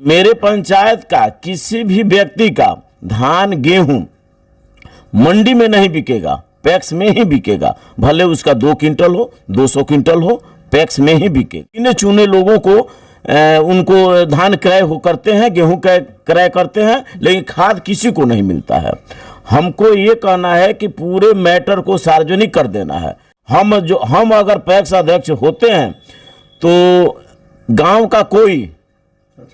मेरे पंचायत का किसी भी व्यक्ति का धान गेहूं मंडी में नहीं बिकेगा, पैक्स में ही बिकेगा। भले उसका 2 क्विंटल हो, 200 क्विंटल हो, पैक्स में ही बिकेगा। गिने चुने लोगों को उनको धान क्रय हो करते हैं, गेहूं क्रय करते हैं, लेकिन खाद किसी को नहीं मिलता है। हमको ये कहना है कि पूरे मैटर को सार्वजनिक कर देना है। हम अगर पैक्स अध्यक्ष होते हैं तो गांव का कोई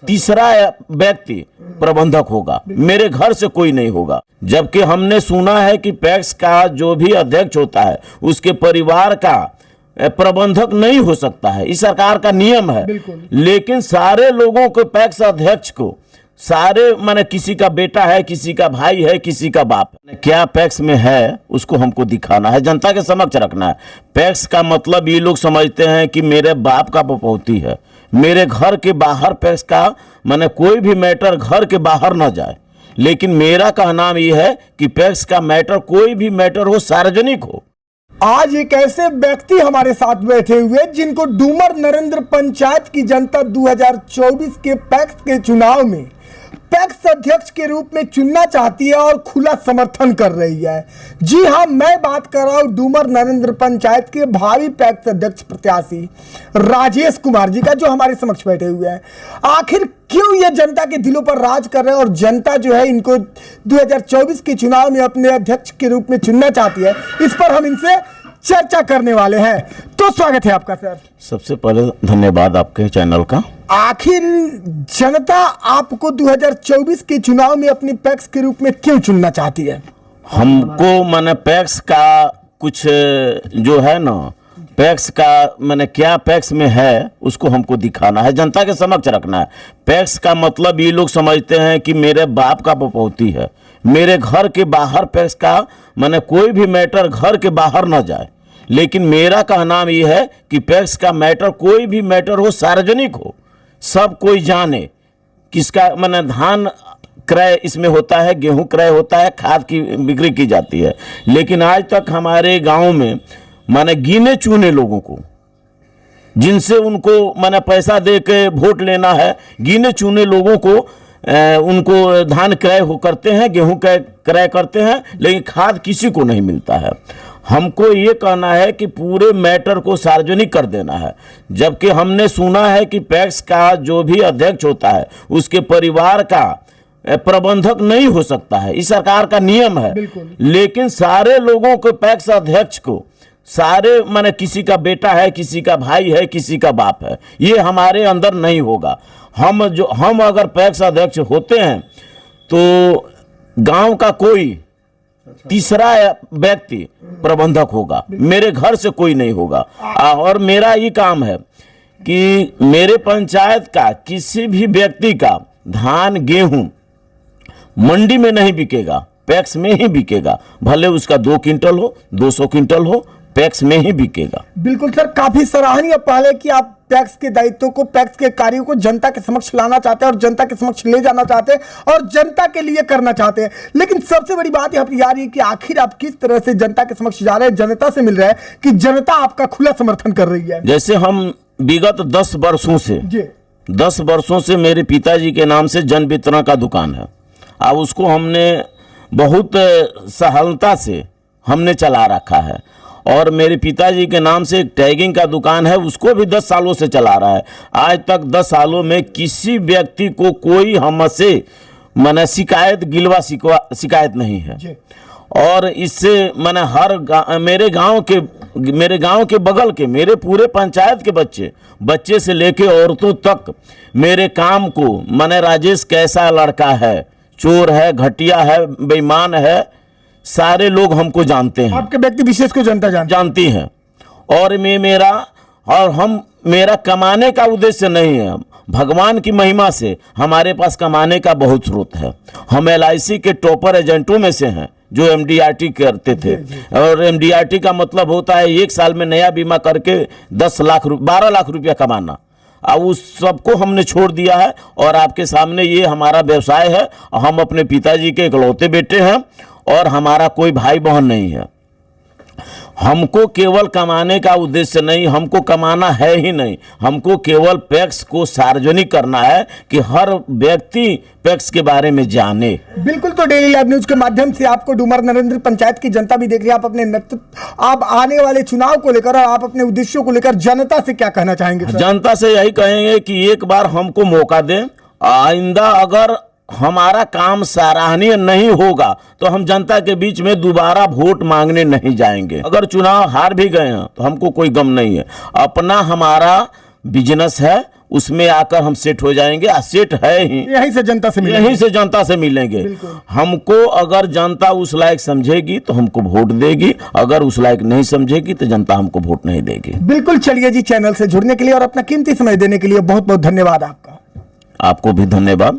तीसरा व्यक्ति प्रबंधक होगा, मेरे घर से कोई नहीं होगा। जबकि हमने सुना है कि पैक्स का जो भी अध्यक्ष होता है उसके परिवार का प्रबंधक नहीं हो सकता है, इस सरकार का नियम है। लेकिन सारे लोगों को पैक्स अध्यक्ष को सारे माने किसी का बेटा है, किसी का भाई है, किसी का बाप है, क्या पैक्स में है उसको हमको दिखाना है, जनता के समक्ष रखना है। पैक्स का मतलब ये लोग समझते हैं कि मेरे बाप का बपौती है, मेरे घर के बाहर पैक्स का माने कोई भी मैटर घर के बाहर ना जाए। लेकिन मेरा कहना ये है कि पैक्स का मैटर कोई भी मैटर हो सार्वजनिक हो। आज एक ऐसे व्यक्ति हमारे साथ बैठे हुए जिनको डूमर नरेंद्र पंचायत की जनता 2024 के पैक्स के चुनाव में पैक्स अध्यक्ष के रूप में चुनना चाहती है और खुला समर्थन कर रही है। जी हां, मैं बात कर रहा हूं डूमर नरेंद्र पंचायत के भावी पैक्स अध्यक्ष प्रत्याशी राजेश कुमार जी का, जो हमारे समक्ष बैठे हुए हैं। आखिर क्यों ये जनता के दिलों पर राज कर रहे हैं और जनता जो है इनको 2024 के चुनाव में अपने अध्यक्ष के रूप में चुनना चाहती है, इस पर हम इनसे चर्चा करने वाले हैं। तो स्वागत है आपका सर। सबसे पहले धन्यवाद आपके चैनल का। आखिर जनता आपको 2024 के चुनाव में अपनी पैक्स के रूप में क्यों चुनना चाहती है? हमको माने पैक्स का कुछ जो है ना, पैक्स का माने क्या पैक्स में है उसको हमको दिखाना है, जनता के समक्ष रखना है। पैक्स का मतलब ये लोग समझते हैं कि मेरे बाप का बपौती है, मेरे घर के बाहर पैक्स का माने कोई भी मैटर घर के बाहर ना जाए। लेकिन मेरा कहना ये है कि पैक्स का मैटर कोई भी मैटर हो सार्वजनिक हो, सब कोई जाने किसका माने धान क्रय इसमें होता है, गेहूं क्रय होता है, खाद की बिक्री की जाती है। लेकिन आज तक हमारे गांव में माने गिने चुने लोगों को जिनसे उनको माने पैसा दे के वोट लेना है, गिने चुने लोगों को उनको धान क्रय हो करते हैं, गेहूं क्रय करते हैं, लेकिन खाद किसी को नहीं मिलता है। हमको ये कहना है कि पूरे मैटर को सार्वजनिक कर देना है। जबकि हमने सुना है कि पैक्स का जो भी अध्यक्ष होता है उसके परिवार का प्रबंधक नहीं हो सकता है, इस सरकार का नियम है। लेकिन सारे लोगों को पैक्स अध्यक्ष को सारे माने किसी का बेटा है, किसी का भाई है, किसी का बाप है, ये हमारे अंदर नहीं होगा। हम अगर पैक्स अध्यक्ष होते हैं तो गांव का कोई तीसरा व्यक्ति प्रबंधक होगा, मेरे घर से कोई नहीं होगा। और मेरा ये काम है कि मेरे पंचायत का किसी भी व्यक्ति का धान गेहूं मंडी में नहीं बिकेगा, पैक्स में ही बिकेगा। भले उसका 2 क्विंटल हो, 200 क्विंटल हो, पैक्स में ही बिकेगा। बिल्कुल सर, काफी सराहनीय पहल है कि आप पैक्स के दायित्व को, पैक्स के कार्यों को जनता के समक्ष लाना चाहते हैं और जनता के समक्ष ले जाना चाहते हैं और जनता के लिए करना चाहते हैं। लेकिन सबसे बड़ी बात यहाँ पर आ रही है कि आखिर आप किस तरह से जनता के समक्ष जा रहे हैं, जनता से मिल रहे हैं कि जनता आपका खुला समर्थन कर रही है। जैसे हम विगत 10 वर्षों से मेरे पिताजी के नाम से जन वितरण का दुकान है। अब उसको हमने बहुत सहलता से हमने चला रखा है। और मेरे पिताजी के नाम से एक टैगिंग का दुकान है, उसको भी 10 सालों से चला रहा है। आज तक 10 सालों में किसी व्यक्ति को कोई हमसे माने शिकायत नहीं है। और इससे माने मेरे गांव के बगल के मेरे पूरे पंचायत के बच्चे से लेके औरतों तक मेरे काम को माने राजेश कैसा लड़का है, चोर है, घटिया है, बेईमान है, सारे लोग हमको जानते हैं। आपके व्यक्ति विशेष को जनता जानती है। और मेरा कमाने का उद्देश्य नहीं है, भगवान की महिमा से हमारे पास कमाने का बहुत स्रोत है। हम LIC के टॉपर एजेंटों में से हैं जो MDRT करते थे। और MDRT का मतलब होता है 1 साल में नया बीमा करके 12 लाख रुपया कमाना। अब उस सबको हमने छोड़ दिया है और आपके सामने ये हमारा व्यवसाय है। हम अपने पिताजी के इकलौते बेटे हैं और हमारा कोई भाई बहन नहीं है। हमको केवल कमाने का उद्देश्य नहीं, हमको कमाना है ही नहीं, हमको केवल पैक्स को सार्वजनिक करना है कि हर व्यक्ति पैक्स के बारे में जाने। बिल्कुल, तो डेली लाइव न्यूज के माध्यम से आपको डूमर नरेंद्र पंचायत की जनता भी देख रही है। आप अपने नेतृत्व, आप आने वाले चुनाव को लेकर और आप अपने उद्देश्यों को लेकर जनता से क्या कहना चाहेंगे सर? जनता से यही कहेंगे कि एक बार हमको मौका दें, आइंदा अगर हमारा काम सराहनीय नहीं होगा तो हम जनता के बीच में दोबारा वोट मांगने नहीं जाएंगे। अगर चुनाव हार भी गए हैं तो हमको कोई गम नहीं है, अपना हमारा बिजनेस है, उसमें आकर हम सेट हो जाएंगे। सेट है ही, यहीं से जनता से मिलेंगे। यहीं से जनता से मिलेंगे। हमको अगर जनता उस लायक समझेगी तो हमको वोट देगी, अगर उस लायक नहीं समझेगी तो जनता हमको वोट नहीं देगी। बिल्कुल, चलिए जी, चैनल से जुड़ने के लिए और अपना कीमती समय देने के लिए बहुत बहुत धन्यवाद आपका। आपको भी धन्यवाद।